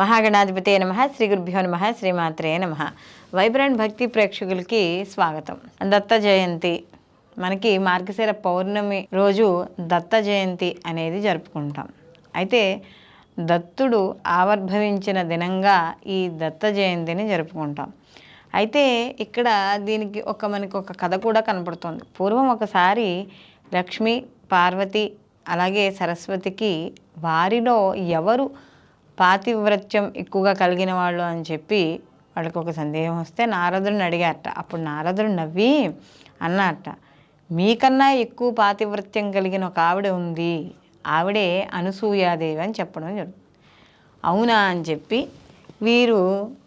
మహాగణాధిపతే నమః. శ్రీ గురుభ్యో నమః. శ్రీమాత్రే నమః. వైబ్రెంట్ భక్తి ప్రేక్షకులకి స్వాగతం. దత్త జయంతి మనకి మార్గశిర పౌర్ణమి రోజు దత్త జయంతి అనేది జరుపుకుంటాం. అయితే దత్తుడు ఆవిర్భవించిన దినంగా ఈ దత్త జయంతిని జరుపుకుంటాం. అయితే ఇక్కడ దీనికి మనకి ఒక కథ కూడా కనపడుతుంది. పూర్వం ఒకసారి లక్ష్మి, పార్వతి అలాగే సరస్వతికి వారిలో ఎవరు పాతివ్రత్యం ఎక్కువగా కలిగిన వాళ్ళు అని చెప్పి వాళ్ళకి ఒక సందేహం వస్తే నారదుడిని అడిగారట. అప్పుడు నారదుడు నవ్వి అన్నట్ట, మీకన్నా ఎక్కువ పాతివ్రత్యం కలిగిన ఒక ఆవిడ ఉంది, ఆవిడే అనసూయాదేవి అని చెప్పడం జరుగుతుంది. అవునా అని చెప్పి వీరు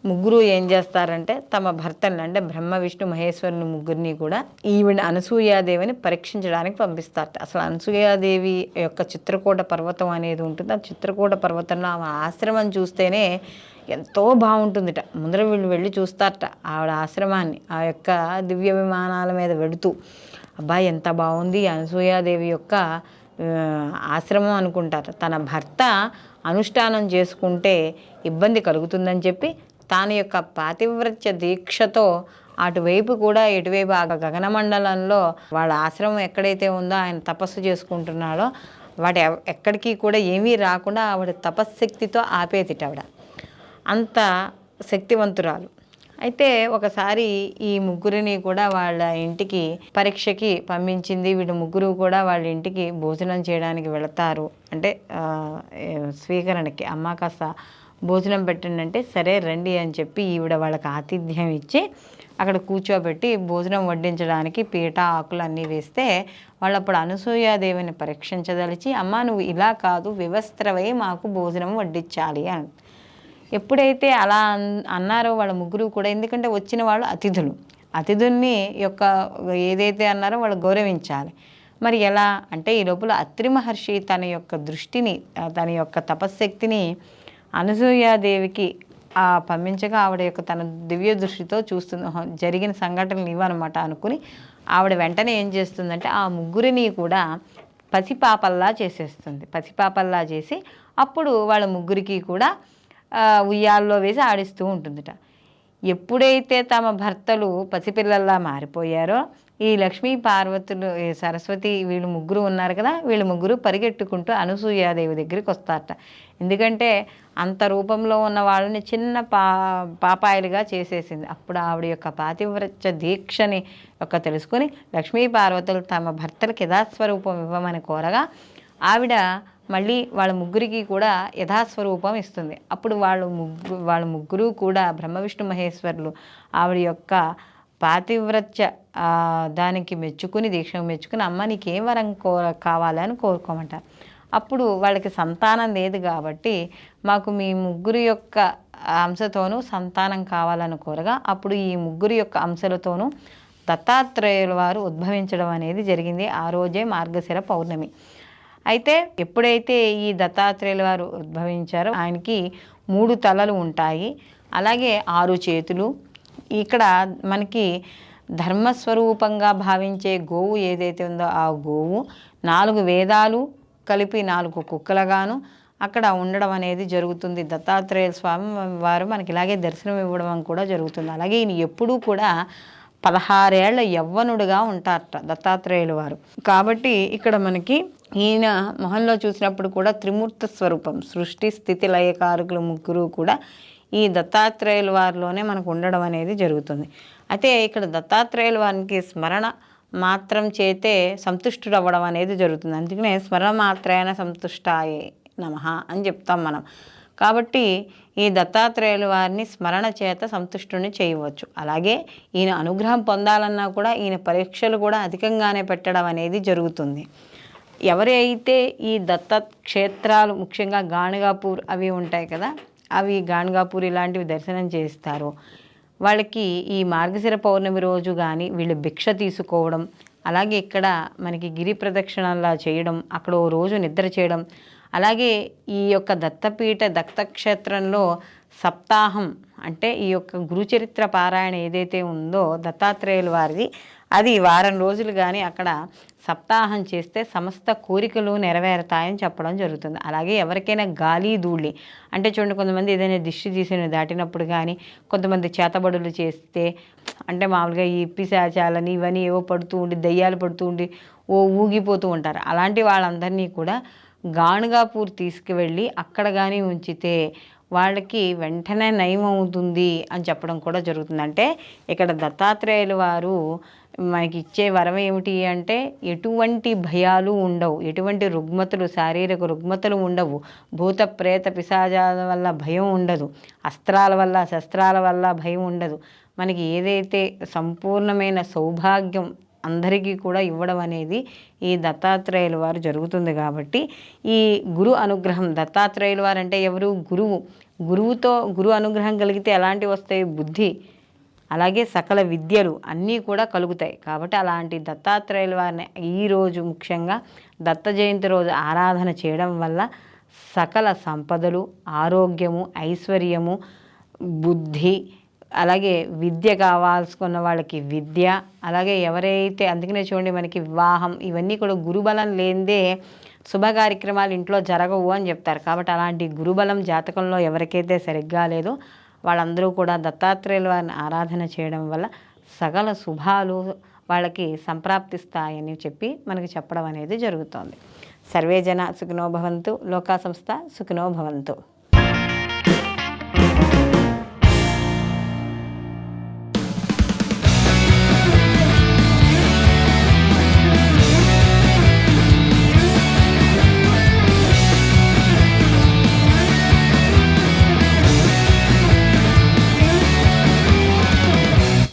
ముగ్గురు ఏం చేస్తారంటే తమ భర్తలను అంటే బ్రహ్మ విష్ణు మహేశ్వరుని ముగ్గురిని కూడా ఈవిడ అనసూయాదేవిని పరీక్షించడానికి పంపిస్తారట. అసలు అనసూయాదేవి యొక్క చిత్రకూట పర్వతం అనేది ఉంటుంది. ఆ చిత్రకూట పర్వతంలో ఆమె ఆశ్రమం చూస్తేనే ఎంతో బాగుంటుందిట. ముందర వీళ్ళు వెళ్ళి చూస్తారట ఆవిడ ఆశ్రమాన్ని, ఆ యొక్క దివ్య విమానాల మీద వెడుతూ, అబ్బాయి ఎంత బాగుంది అనసూయాదేవి యొక్క ఆశ్రమం అనుకుంటారు. తన భర్త అనుష్ఠానం చేసుకుంటే ఇబ్బంది కలుగుతుందని చెప్పి తాను యొక్క పాతివ్రత్య దీక్షతో అటువైపు కూడా ఇటువైపు ఆ గగనమండలంలో వాళ్ళ ఆశ్రమం ఎక్కడైతే ఉందో ఆయన తపస్సు చేసుకుంటున్నాడో వాటి ఎక్కడికి కూడా ఏమీ రాకుండా ఆవిడ తపశ్శక్తితో ఆపేదిట. ఆవిడ అంత శక్తివంతురాలు. అయితే ఒకసారి ఈ ముగ్గురిని కూడా వాళ్ళ ఇంటికి పరీక్షకి పంపించింది. వీళ్ళు ముగ్గురు కూడా వాళ్ళ ఇంటికి భోజనం చేయడానికి వెళతారు. అంటే స్వీకరణకి, అమ్మ కాస్త భోజనం పెట్టండి అంటే సరే రండి అని చెప్పి ఈవిడ వాళ్ళకి ఆతిథ్యం ఇచ్చి అక్కడ కూర్చోబెట్టి భోజనం వడ్డించడానికి పీట ఆకులు అన్నీ వేస్తే వాళ్ళప్పుడు అనసూయాదేవిని పరీక్షించదలిచి, అమ్మ నువ్వు ఇలా కాదు, వివస్త్రవై మాకు భోజనం వడ్డించాలి అని ఎప్పుడైతే అలా అన్నారో వాళ్ళ ముగ్గురు కూడా, ఎందుకంటే వచ్చిన వాళ్ళు అతిథుల్ని యొక్క ఏదైతే అన్నారో వాళ్ళు గౌరవించాలి. మరి ఎలా అంటే ఈ లోపల అత్రి మహర్షి తన యొక్క దృష్టిని, తన యొక్క తపశ్శక్తిని అనసూయాదేవికి పంపించగా ఆవిడ యొక్క తన దివ్య దృష్టితో చూస్తుంది. జరిగిన సంఘటనలు ఇవన్నమాట అనుకుని ఆవిడ వెంటనే ఏం చేస్తుందంటే ఆ ముగ్గురిని కూడా పసిపాపల్లా చేసేస్తుంది. పసిపాపల్లా చేసి అప్పుడు వాళ్ళ ముగ్గురికి కూడా ఉయ్యాల్లో వేసి ఆడిస్తూ ఉంటుందిట. ఎప్పుడైతే తమ భర్తలు పసిపిల్లల్లా మారిపోయారో ఈ లక్ష్మీ పార్వతులు, సరస్వతి వీళ్ళు ముగ్గురు ఉన్నారు కదా, వీళ్ళు ముగ్గురు పరిగెట్టుకుంటూ అనసూయాదేవి దగ్గరికి వస్తారట. ఎందుకంటే అంత రూపంలో ఉన్న వాళ్ళని చిన్న పాపాయిలుగా చేసేసింది. అప్పుడు ఆవిడ యొక్క పాతివ్రత్య దీక్షని తెలుసుకొని లక్ష్మీ పార్వతులు తమ భర్తలకు యథాస్వరూపం ఇవ్వమని కోరగా ఆవిడ మళ్ళీ వాళ్ళ ముగ్గురికి కూడా యథాస్వరూపం ఇస్తుంది. అప్పుడు వాళ్ళ ముగ్గురు కూడా బ్రహ్మ విష్ణు మహేశ్వరులు ఆవిడ యొక్క పాతివ్రత్య దానికి మెచ్చుకుని, దీక్షకు మెచ్చుకుని, అమ్మ నీకేం వరం కావాలని కోరుకోమంటారు. అప్పుడు వాళ్ళకి సంతానం లేదు కాబట్టి మాకు మీ ముగ్గురు యొక్క అంశతోనూ సంతానం కావాలని కోరగా అప్పుడు ఈ ముగ్గురు యొక్క అంశాలతోనూ దత్తాత్రేయుల వారు ఉద్భవించడం అనేది జరిగింది. ఆ రోజే మార్గశిర పౌర్ణమి. అయితే ఎప్పుడైతే ఈ దత్తాత్రేయుల వారు ఉద్భవించారో ఆయనకి 3 తలలు ఉంటాయి, అలాగే 6 చేతులు. ఇక్కడ మనకి ధర్మస్వరూపంగా భావించే గోవు ఏదైతే ఉందో ఆ గోవు, 4 వేదాలు కలిపి 4 కుక్కలుగాను అక్కడ ఉండడం అనేది జరుగుతుంది. దత్తాత్రేయ స్వామి వారు మనకి ఇలాగే దర్శనం ఇవ్వడం కూడా జరుగుతుంది. అలాగే ఈయన ఎప్పుడూ కూడా 16 ఏళ్ల యవ్వనుడుగా ఉంటారట దత్తాత్రేయుల వారు. కాబట్టి ఇక్కడ మనకి ఈయన మొహంలో చూసినప్పుడు కూడా త్రిమూర్తి స్వరూపం, సృష్టి స్థితి లయకారకులు ముగ్గురు కూడా ఈ దత్తాత్రేయుల వారిలోనే మనకు ఉండడం అనేది జరుగుతుంది. అయితే ఇక్కడ దత్తాత్రేయుల వారికి స్మరణ మాత్రం చేతే సంతుష్టుడు అవ్వడం అనేది జరుగుతుంది. అందుకనే స్మరణ మాత్రేన సంతుష్టాయే నమః అని చెప్తాం మనం. కాబట్టి ఈ దత్తాత్రేయుల వారిని స్మరణ చేత సంతుష్టుని చేయవచ్చు. అలాగే ఈయన అనుగ్రహం పొందాలన్నా కూడా ఈయన పరీక్షలు కూడా అధికంగానే పెట్టడం అనేది జరుగుతుంది. ఎవరైతే ఈ దత్త క్షేత్రాలు ముఖ్యంగా గాణగాపూర్ అవి ఉంటాయి కదా, అవి గాణగాపూర్ ఇలాంటివి దర్శనం చేస్తారో వాళ్ళకి ఈ మార్గశిర పౌర్ణమి రోజు కానీ వీళ్ళు భిక్ష తీసుకోవడం, అలాగే ఇక్కడ మనకి గిరి ప్రదక్షిణలా చేయడం, అక్కడ ఓ రోజు నిద్ర చేయడం, అలాగే ఈ యొక్క దత్తపీఠ దత్తక్షేత్రంలో సప్తాహం అంటే ఈ యొక్క గురుచరిత్ర పారాయణ ఏదైతే ఉందో దత్తాత్రేయుల వారిది, అది వారం రోజులు కానీ అక్కడ సప్తాహం చేస్తే సమస్త కోరికలు నెరవేరుతాయని చెప్పడం జరుగుతుంది. అలాగే ఎవరికైనా గాలి ధూళి అంటే చూడండి, కొంతమంది ఏదైనా దిష్టి తీసిన దాటినప్పుడు కానీ, కొంతమంది చేతబడులు చేస్తే అంటే మామూలుగా ఈ పిశాచాలని ఇవన్నీ ఏవో పడుతూ ఉండి, దయ్యాలు పడుతూ ఉండి ఊగిపోతూ ఉంటారు. అలాంటి వాళ్ళందరినీ కూడా గాణుగాపూర్ తీసుకువెళ్ళి అక్కడ కానీ ఉంచితే వాళ్ళకి వెంటనే నయం అవుతుంది అని చెప్పడం కూడా జరుగుతుంది. అంటే ఇక్కడ దత్తాత్రేయులు వారు మనకి ఇచ్చే వరం ఏమిటి అంటే ఎటువంటి భయాలు ఉండవు, ఎటువంటి రుగ్మతలు, శారీరక రుగ్మతలు ఉండవు, భూత ప్రేత పిశాచాల వల్ల భయం ఉండదు, అస్త్రాల వల్ల శస్త్రాల వల్ల భయం ఉండదు. మనకి ఏదైతే సంపూర్ణమైన సౌభాగ్యం అందరికీ కూడా ఇవ్వడం అనేది ఈ దత్తాత్రేయుల వారు జరుగుతుంది. కాబట్టి ఈ గురు అనుగ్రహం, దత్తాత్రేయుల వారు అంటే ఎవరు? గురువు అనుగ్రహం కలిగితే ఎలాంటివి వస్తాయి? బుద్ధి, అలాగే సకల విద్యలు అన్నీ కూడా కలుగుతాయి. కాబట్టి అలాంటి దత్తాత్రేయుల వారిని ఈరోజు ముఖ్యంగా దత్త జయంతి రోజు ఆరాధన చేయడం వల్ల సకల సంపదలు, ఆరోగ్యము, ఐశ్వర్యము, బుద్ధి, అలాగే విద్య కావాల్సుకున్న వాళ్ళకి విద్య, అలాగే ఎవరైతే, అందుకనే చూడండి మనకి వివాహం ఇవన్నీ కూడా గురుబలం లేనిదే శుభ కార్యక్రమాలు ఇంట్లో జరగవు అని చెప్తారు. కాబట్టి అలాంటి గురుబలం జాతకంలో ఎవరికైతే సరిగ్గా లేదో వాళ్ళందరూ కూడా దత్తాత్రేయుల వారిని ఆరాధన చేయడం వల్ల సకల శుభాలు వాళ్ళకి సంప్రాప్తిస్తాయని చెప్పి మనకి చెప్పడం అనేది జరుగుతోంది. సర్వే జన సుఖినో భవంతు, లోకా సంస్థ సుఖినో భవంతు.